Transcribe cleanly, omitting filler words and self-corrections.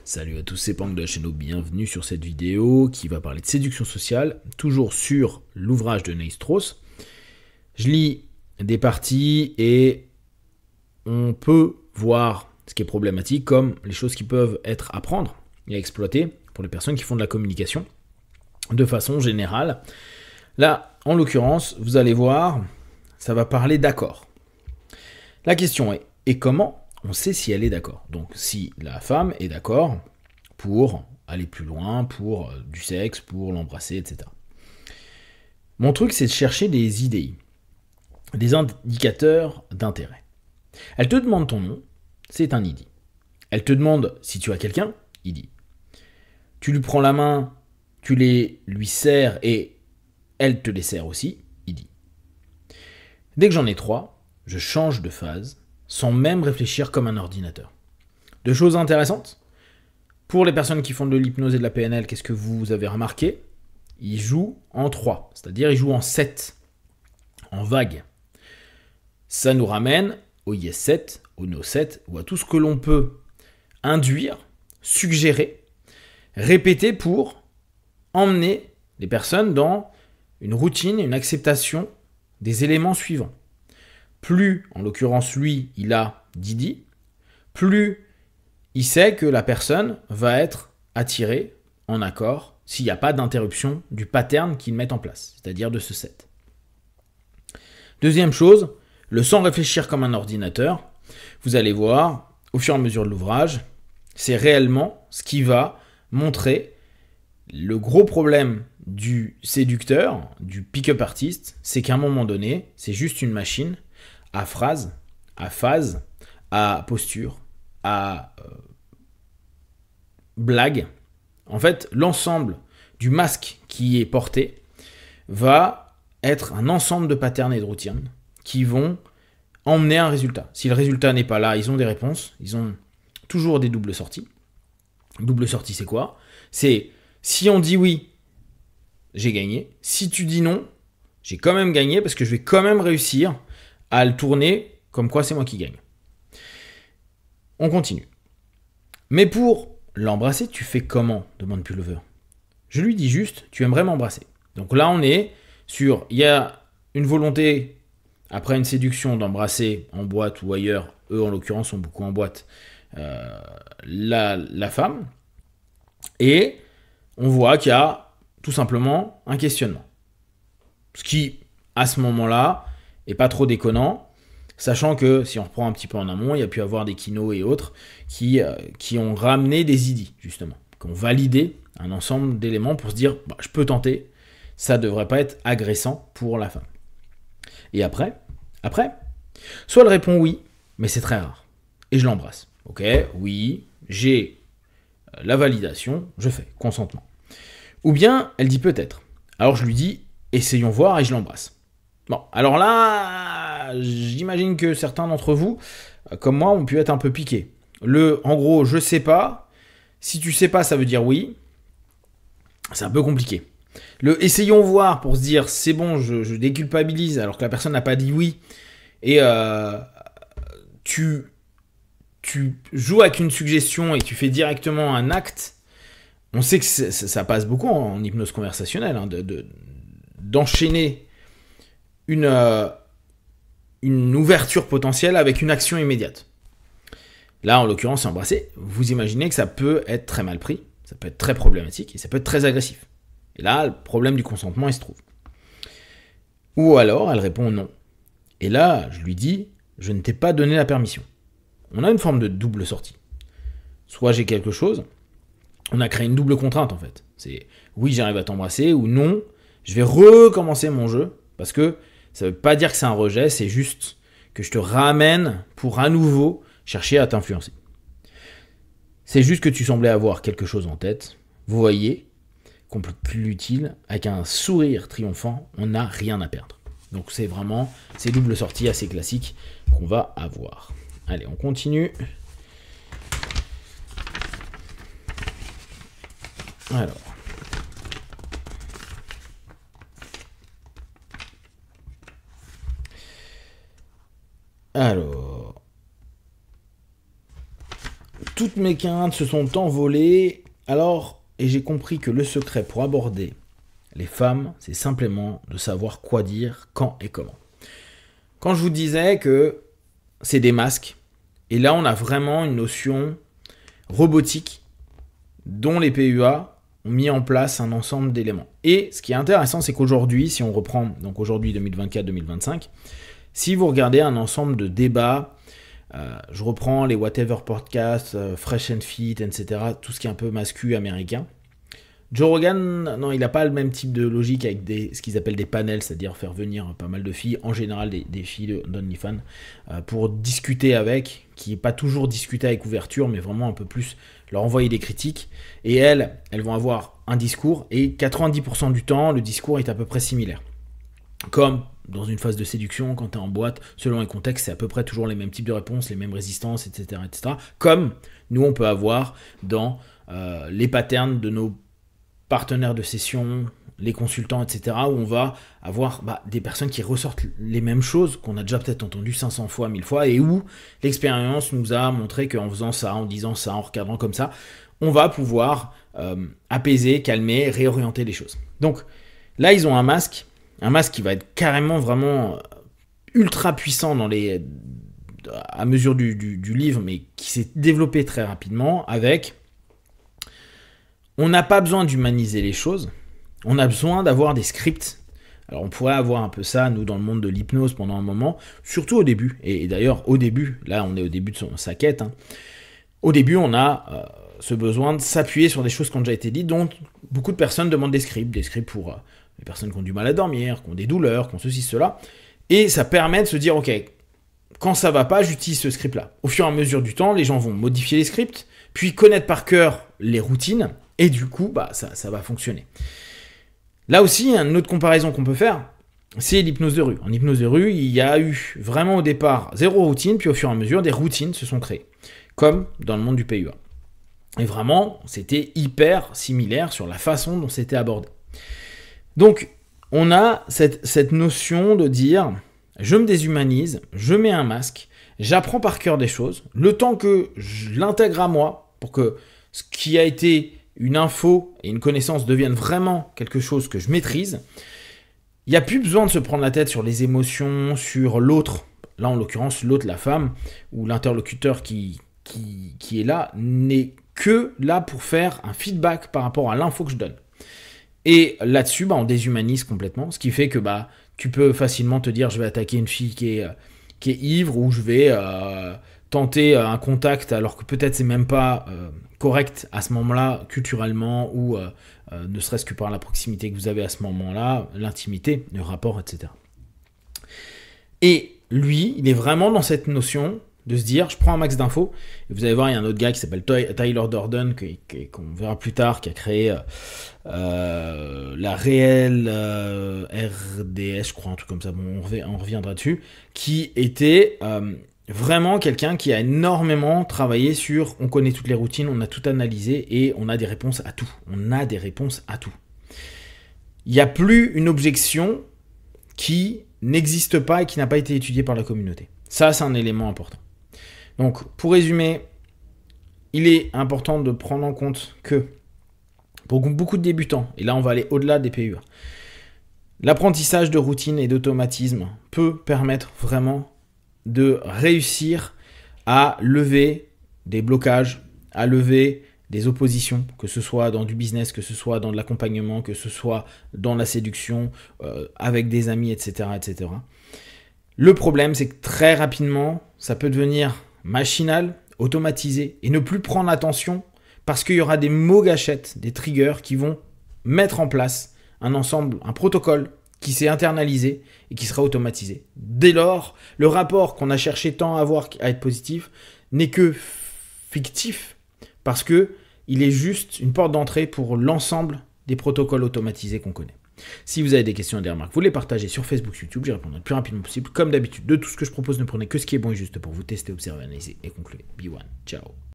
Salut à tous, c'est Pank de la chaîne, bienvenue sur cette vidéo qui va parler de séduction sociale, toujours sur l'ouvrage de Neil Strauss. Je lis des parties et on peut voir ce qui est problématique comme les choses qui peuvent être à prendre et à exploiter pour les personnes qui font de la communication de façon générale. Là, en l'occurrence, vous allez voir, ça va parler d'accord. La question est, et comment on sait si elle est d'accord? Donc si la femme est d'accord pour aller plus loin, pour du sexe, pour l'embrasser, etc. Mon truc, c'est de chercher des IDI, des indicateurs d'intérêt. Elle te demande ton nom, c'est un ID. Elle te demande si tu as quelqu'un, ID. Tu lui prends la main, tu lui serres et elle te les serre aussi, ID. Dès que j'en ai 3, je change de phase sans même réfléchir comme un ordinateur. Deux choses intéressantes. Pour les personnes qui font de l'hypnose et de la PNL, qu'est-ce que vous avez remarqué? Ils jouent en 3, c'est-à-dire ils jouent en 7, en vague. Ça nous ramène au yes 7, au no 7, ou à tout ce que l'on peut induire, suggérer, répéter pour emmener les personnes dans une routine, une acceptation des éléments suivants. Plus, en l'occurrence, lui, il a Didi, plus il sait que la personne va être attirée en accord s'il n'y a pas d'interruption du pattern qu'il met en place, c'est-à-dire de ce set. Deuxième chose, le sans réfléchir comme un ordinateur, vous allez voir, au fur et à mesure de l'ouvrage, c'est réellement ce qui va montrer le gros problème du séducteur, du pick-up artiste, c'est qu'à un moment donné, c'est juste une machine à phrase, à phase, à posture, à blague. En fait, l'ensemble du masque qui est porté va être un ensemble de patterns et de routines qui vont emmener un résultat. Si le résultat n'est pas là, ils ont des réponses, ils ont toujours des doubles sorties. Double sortie, c'est quoi? C'est si on dit oui, j'ai gagné. Si tu dis non, j'ai quand même gagné parce que je vais quand même réussir à le tourner comme quoi c'est moi qui gagne. On continue. Mais pour l'embrasser, tu fais comment? Demande Pullover. Je lui dis juste, tu aimerais m'embrasser. Donc là, on est sur, il y a une volonté, après une séduction, d'embrasser en boîte ou ailleurs. Eux, en l'occurrence, sont beaucoup en boîte. La femme. Et on voit qu'il y a tout simplement un questionnement. Ce qui, à ce moment-là, est pas trop déconnant, sachant que, si on reprend un petit peu en amont, il y a pu avoir des kinos et autres qui ont ramené des idées, justement, qui ont validé un ensemble d'éléments pour se dire, bah, je peux tenter, ça devrait pas être agressant pour la femme. Et après, soit elle répond oui, mais c'est très rare, et je l'embrasse. Ok, oui, j'ai la validation, je fais, consentement. Ou bien, elle dit peut-être. Alors je lui dis, essayons voir, et je l'embrasse. Bon, alors là, j'imagine que certains d'entre vous, comme moi, ont pu être un peu piqués. En gros, je sais pas. Si tu sais pas, ça veut dire oui. C'est un peu compliqué. Essayons voir pour se dire, c'est bon, je déculpabilise, alors que la personne n'a pas dit oui. Et tu joues avec une suggestion et tu fais directement un acte. On sait que ça passe beaucoup en hypnose conversationnelle, hein, d'enchaîner une ouverture potentielle avec une action immédiate. Là, en l'occurrence, embrasser, vous imaginez que ça peut être très mal pris, ça peut être très problématique et ça peut être très agressif. Et là, le problème du consentement, il se trouve. Ou alors, elle répond non. Et là, je lui dis, je ne t'ai pas donné la permission. On a une forme de double sortie. Soit j'ai quelque chose, on a créé une double contrainte en fait. C'est oui, j'arrive à t'embrasser, ou non, je vais recommencer mon jeu, parce que ça ne veut pas dire que c'est un rejet, c'est juste que je te ramène pour à nouveau chercher à t'influencer. C'est juste que tu semblais avoir quelque chose en tête. Vous voyez qu'on peut plus l'utile, avec un sourire triomphant, on n'a rien à perdre. Donc c'est vraiment ces doubles sorties assez classiques qu'on va avoir. Allez, on continue. Alors, toutes mes craintes se sont envolées. Alors, et j'ai compris que le secret pour aborder les femmes, c'est simplement de savoir quoi dire, quand et comment. Quand je vous disais que c'est des masques, et là on a vraiment une notion robotique dont les PUA ont mis en place un ensemble d'éléments. Et ce qui est intéressant, c'est qu'aujourd'hui, si on reprend, donc aujourd'hui 2024-2025, si vous regardez un ensemble de débats, je reprends les Whatever Podcasts, Fresh and Fit, etc., tout ce qui est un peu mascu américain, Joe Rogan, non, il n'a pas le même type de logique avec ce qu'ils appellent des panels, c'est-à-dire faire venir pas mal de filles, en général des filles d'OnlyFans, pour discuter avec, qui n'est pas toujours discuter avec ouverture, mais vraiment un peu plus leur envoyer des critiques. Et elles vont avoir un discours, et 90% du temps, le discours est à peu près similaire. Comme dans une phase de séduction, quand tu es en boîte, selon les contextes, c'est à peu près toujours les mêmes types de réponses, les mêmes résistances, etc. etc. Comme nous, on peut avoir dans les patterns de nos partenaires de session, les consultants, etc., où on va avoir des personnes qui ressortent les mêmes choses qu'on a déjà peut-être entendu 500 fois, 1000 fois, et où l'expérience nous a montré qu'en faisant ça, en disant ça, en recadrant comme ça, on va pouvoir apaiser, calmer, réorienter les choses. Donc là, ils ont un masque qui va être carrément vraiment ultra puissant à mesure du livre, mais qui s'est développé très rapidement avec... On n'a pas besoin d'humaniser les choses, on a besoin d'avoir des scripts. Alors on pourrait avoir un peu ça, nous, dans le monde de l'hypnose pendant un moment, surtout au début. Et d'ailleurs, au début, là on est au début de sa quête, au début on a ce besoin de s'appuyer sur des choses qui ont déjà été dites, dont beaucoup de personnes demandent des scripts pour les personnes qui ont du mal à dormir, qui ont des douleurs, qui ont ceci, cela. Et ça permet de se dire, ok, quand ça va pas, j'utilise ce script-là. Au fur et à mesure du temps, les gens vont modifier les scripts, puis connaître par cœur les routines, et du coup, ça va fonctionner. Là aussi, une autre comparaison qu'on peut faire, c'est l'hypnose de rue. En hypnose de rue, il y a eu vraiment au départ 0 routine, puis au fur et à mesure, des routines se sont créées, comme dans le monde du PUA. Et vraiment, c'était hyper similaire sur la façon dont c'était abordé. Donc, on a cette notion de dire, je me déshumanise, je mets un masque, j'apprends par cœur des choses, le temps que je l'intègre à moi, pour que ce qui a été une info et une connaissance deviennent vraiment quelque chose que je maîtrise, il n'y a plus besoin de se prendre la tête sur les émotions, sur l'autre. Là, en l'occurrence, l'autre, la femme, ou l'interlocuteur qui est là, n'est que là pour faire un feedback par rapport à l'info que je donne. Et là-dessus, on déshumanise complètement, ce qui fait que tu peux facilement te dire, je vais attaquer une fille qui est ivre, ou je vais tenter un contact alors que peut-être c'est même pas correct à ce moment-là culturellement, ou ne serait-ce que par la proximité que vous avez à ce moment-là, l'intimité, le rapport, etc. Et lui, il est vraiment dans cette notion de se dire, je prends un max d'infos, et vous allez voir, il y a un autre gars qui s'appelle Tyler Durden, qu'on verra plus tard, qui a créé la réelle RDS, je crois, un truc comme ça, bon, on reviendra dessus, qui était vraiment quelqu'un qui a énormément travaillé sur, on connaît toutes les routines, on a tout analysé, et on a des réponses à tout. On a des réponses à tout. Il n'y a plus une objection qui n'existe pas et qui n'a pas été étudiée par la communauté. Ça, c'est un élément important. Donc, pour résumer, il est important de prendre en compte que, pour beaucoup de débutants, et là on va aller au-delà des PUA, l'apprentissage de routine et d'automatisme peut permettre vraiment de réussir à lever des blocages, à lever des oppositions, que ce soit dans du business, que ce soit dans de l'accompagnement, que ce soit dans la séduction, avec des amis, etc., etc. Le problème, c'est que très rapidement, ça peut devenir machinal, automatisé, et ne plus prendre attention, parce qu'il y aura des mots gâchettes, des triggers qui vont mettre en place un ensemble, un protocole qui s'est internalisé et qui sera automatisé. Dès lors, le rapport qu'on a cherché tant à avoir à être positif n'est que fictif, parce que il est juste une porte d'entrée pour l'ensemble des protocoles automatisés qu'on connaît. Si vous avez des questions et des remarques, vous les partagez sur Facebook, YouTube, j'y répondrai le plus rapidement possible. Comme d'habitude, de tout ce que je propose, ne prenez que ce qui est bon et juste pour vous tester, observer, analyser et conclure. Be one. Ciao.